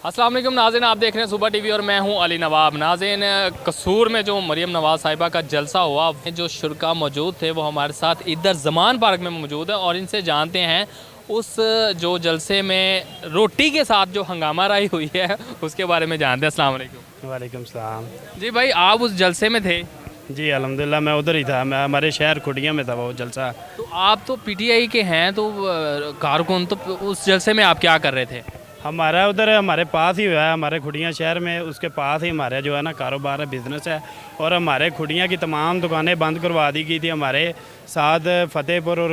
अस्सलाम वालेकुम नाज़रीन, आप देख रहे हैं सुबह टीवी और मैं हूं अली नवाब। नाज़रीन, कसूर में जो मरियम नवाज़ साहिबा का जलसा हुआ, जो शुरका मौजूद थे वो हमारे साथ इधर ज़मान पार्क में मौजूद है और इनसे जानते हैं उस जो जलसे में रोटी के साथ जो हंगामा राई हुई है उसके बारे में जानते हैं। अस्सलाम वालेकुम। वालेकुम सलाम। जी भाई, आप उस जलसे में थे? जी अल्हम्दुलिल्लाह मैं उधर ही था, मैं हमारे शहर खुडिया में था वो जलसा। तो आप तो पीटीआई के हैं, तो कारकुन, तो उस जलसे में आप क्या कर रहे थे? हमारा उधर हमारे पास ही हुआ है, हमारे खुडिया शहर में, उसके पास ही हमारे जो है ना कारोबार है, बिज़नेस है। और हमारे खुडिया की तमाम दुकानें बंद करवा दी गई थी। हमारे साथ फतेहपुर और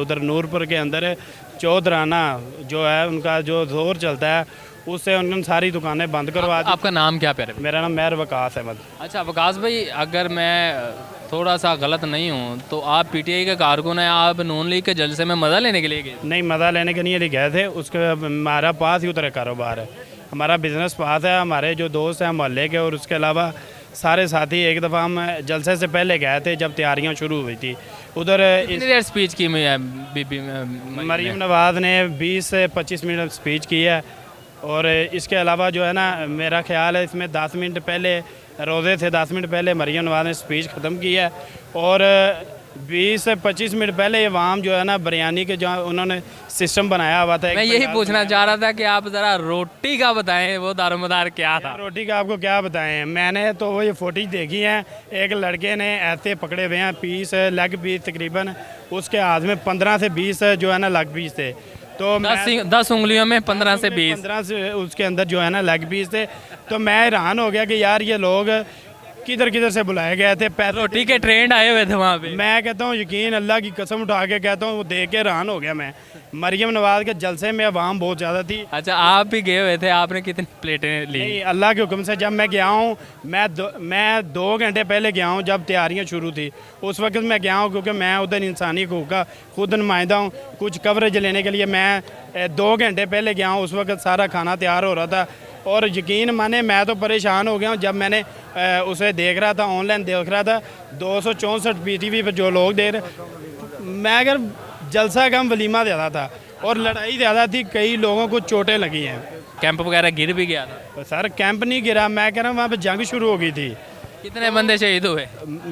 उधर नूरपुर के अंदर चौधराना जो है उनका जो जोर चलता है, उससे उन्होंने सारी दुकानें बंद करवा दी। आपका नाम क्या प्यारे? मेरा नाम मेहर वकास अहमद। अच्छा वकास भाई, अगर मैं थोड़ा सा गलत नहीं हूँ तो आप पीटीआई के कारकुन हैं, आप नून लीग के जलसे में मज़ा लेने के लिए गए? नहीं, मज़ा लेने के लिए गए थे, उसके हमारा पास ही उधर कारोबार है, हमारा बिज़नेस पास है। हमारे जो दोस्त हैं मोहल्ले के और उसके अलावा सारे साथी, एक दफ़ा हम जलसे से पहले गए थे जब तैयारियां शुरू हुई थी उधर। कितनी देर स्पीच की बीबी मरियम नवाज़ ने 20 से 25 मिनट स्पीच की है। और इसके अलावा जो है ना, मेरा ख्याल है इसमें 10 मिनट पहले रोज़े थे, 10 मिनट पहले मरियम नवाज़ ने स्पीच ख़त्म की है। और 20 से 25 मिनट पहले ये वाम जो है ना बिरयानी के जो उन्होंने सिस्टम बनाया हुआ था। मैं यही पूछना चाह रहा था कि आप ज़रा रोटी का बताएं, वो दारोमदार क्या था? रोटी का आपको क्या बताएं, मैंने तो वो ये फोटेज देखी है। एक लड़के ने ऐसे पकड़े हुए हैं पीस, लेग पीस तकरीबन उसके हाथ में 15 से 20 जो है ना लेग पीस थे। तो 10 उंगलियों में 15 से 20 15 से उसके अंदर जो है ना लेग पीस थे। तो मैं हैरान हो गया कि यार ये लोग किधर किधर से बुलाए गए थे, पैसे रोटी के ट्रेंड आए हुए थे वहाँ पे। मैं कहता हूँ यकीन अल्लाह की कसम उठा के कहता हूँ, वो देख के हैरान हो गया मैं। मरियम नवाज़ के जलसे में अवाम बहुत ज़्यादा थी। अच्छा, आप भी गए हुए थे, आपने कितनी प्लेटें ली? नहीं, अल्लाह के हुक्म से जब मैं गया हूँ, मैं 2 घंटे पहले गया हूँ जब तैयारियाँ शुरू थी, उस वक्त मैं गया हूँ क्योंकि मैं उधर इंसानी हकूक़ का खुद नुमाइंदा हूँ। कुछ कवरेज लेने के लिए मैं 2 घंटे पहले गया हूँ, उस वक्त सारा खाना तैयार हो रहा था। और यकीन माने मैं तो परेशान हो गया हूँ जब मैंने उसे देख रहा था, ऑनलाइन देख रहा था 264 पीटीवी पर जो लोग दे रहे। मैं अगर जलसा कम वलीमा ज़्यादा था और लड़ाई ज़्यादा थी, कई लोगों को चोटें लगी हैं। कैंप वगैरह गिर भी गया था? सर कैंप नहीं गिरा, मैं कह रहा हूँ वहाँ पे जंग शुरू हो गई थी। कितने बंदे शहीद हुए?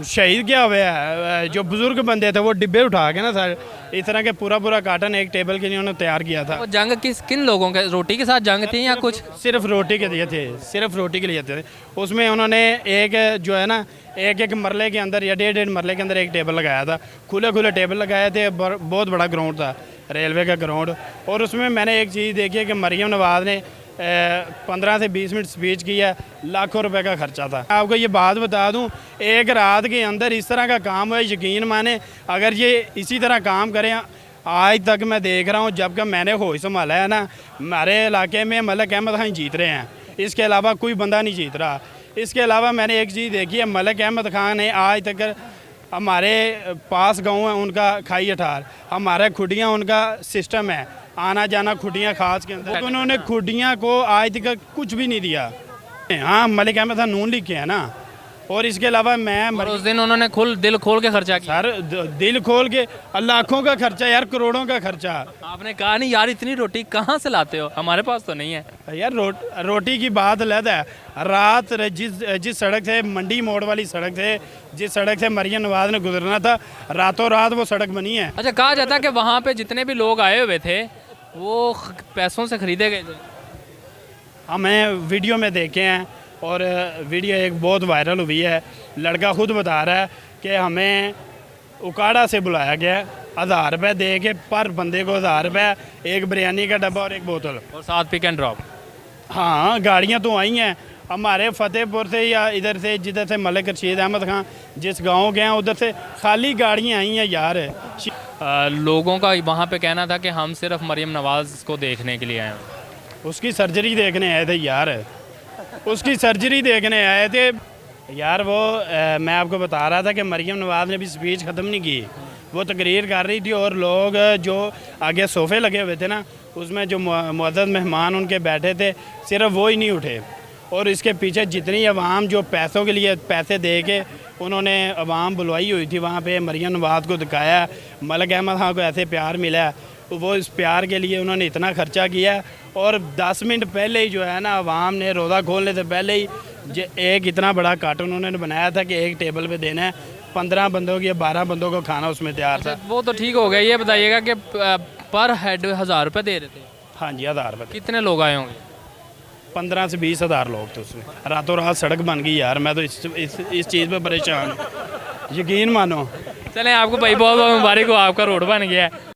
शहीद क्या हुए हैं, जो बुजुर्ग बंदे थे वो डिब्बे उठा के ना सर, इस तरह के पूरा कार्टन एक टेबल के लिए उन्होंने तैयार किया था। वो जंग किन लोगों के, रोटी के साथ जंग थी या कुछ? सिर्फ रोटी के लिए थे, सिर्फ रोटी के लिए थे। उसमें उन्होंने एक जो है ना एक मरले के अंदर या 1.5 मरले के अंदर एक टेबल लगाया था, खुले टेबल लगाए थे। बहुत बड़ा ग्राउंड था, रेलवे का ग्राउंड। और उसमें मैंने एक चीज़ देखी है कि मरियम नवाज़ ने 15 से 20 मिनट स्पीच की है, लाखों रुपए का खर्चा था। आपको ये बात बता दूं, एक रात के अंदर इस तरह का काम है, यकीन माने अगर ये इसी तरह काम करें, आज तक मैं देख रहा हूं जब का मैंने होश संभाला है ना, हमारे इलाके में मलिक अहमद खान जीत रहे हैं, इसके अलावा कोई बंदा नहीं जीत रहा। इसके अलावा मैंने एक चीज़ देखी है, मलिक अहमद खान ने आज तक हमारे पास गाँव है उनका खाई अठार, हमारे खुडियाँ उनका सिस्टम है, आना जाना खुडियाँ खास के अंदर। तो उन्होंने खुडियाँ को आज तक कुछ भी नहीं दिया। हाँ, मलिक अहमद खान नून लिख के है ना। और इसके अलावा मैं उस दिन उन्होंने दिल खोल के खर्चा किया। सर दिल खोल के, लाखों का खर्चा यार, करोड़ों का खर्चा। आपने कहा नहीं यार इतनी रोटी कहाँ से लाते हो, हमारे पास तो नहीं है यार। रोटी की बात अलग है। रात जिस सड़क से, मंडी मोड़ वाली सड़क से, जिस सड़क से मरियम नवाज़ ने गुजरना था, रातों रात वो सड़क बनी है। अच्छा, कहा जाता है कि वहाँ पे जितने भी लोग आए हुए थे वो पैसों से खरीदे गए थे। हमें वीडियो में देखे हैं और वीडियो एक बहुत वायरल हुई है। लड़का खुद बता रहा है कि हमें उकाड़ा से बुलाया गया, 1000 रुपये दे के, पर बंदे को 1000 रुपये, एक बिरयानी का डब्बा और एक बोतल और साथ पिक एंड ड्रॉप। हाँ, गाड़ियाँ तो आई हैं हमारे फतेहपुर से या इधर से, जिधर से मलिक रशीद अहमद खान जिस गांव गए हैं उधर से खाली गाड़ियाँ आई हैं यार। लोगों का वहाँ पे कहना था कि हम सिर्फ मरियम नवाज़ को देखने के लिए आए हैं। उसकी सर्जरी देखने आए थे यार, उसकी सर्जरी देखने आए थे यार। वो मैं आपको बता रहा था कि मरियम नवाज़ ने भी स्पीच ख़त्म नहीं की, वो तकरीर कर रही थी और लोग जो आगे सोफ़े लगे हुए थे ना, उसमें जो मुअज़्ज़ज़ मेहमान उनके बैठे थे, सिर्फ वो ही नहीं उठे। और इसके पीछे जितनी अवाम जो पैसों के लिए पैसे दे के उन्होंने अवाम बुलवाई हुई थी, वहाँ पे मरियम नवाज़ को दिखाया, मलिक अहमद खान को ऐसे प्यार मिला। वो इस प्यार के लिए उन्होंने इतना खर्चा किया है। और 10 मिनट पहले ही जो है ना, अवाम ने रोज़ा खोलने से पहले ही एक इतना बड़ा कार्टून उन्होंने बनाया था कि एक टेबल पे देना है, 15 बंदों की या 12 बंदों को खाना उसमें तैयार था। वो तो ठीक हो गया, ये बताइएगा कि पर हेड 1000 रुपये दे रहे थे? हाँ जी, 1000 रुपये। कितने लोग आए होंगे? 15 से 20 हज़ार लोग थे उसमें। रातों रात सड़क बन गई यार, मैं तो इस चीज़ पे परेशान हूँ, यकीन मानो। चलें, आपको भाई बहुत बहुत मुबारक हो, आपका रोड बन गया है।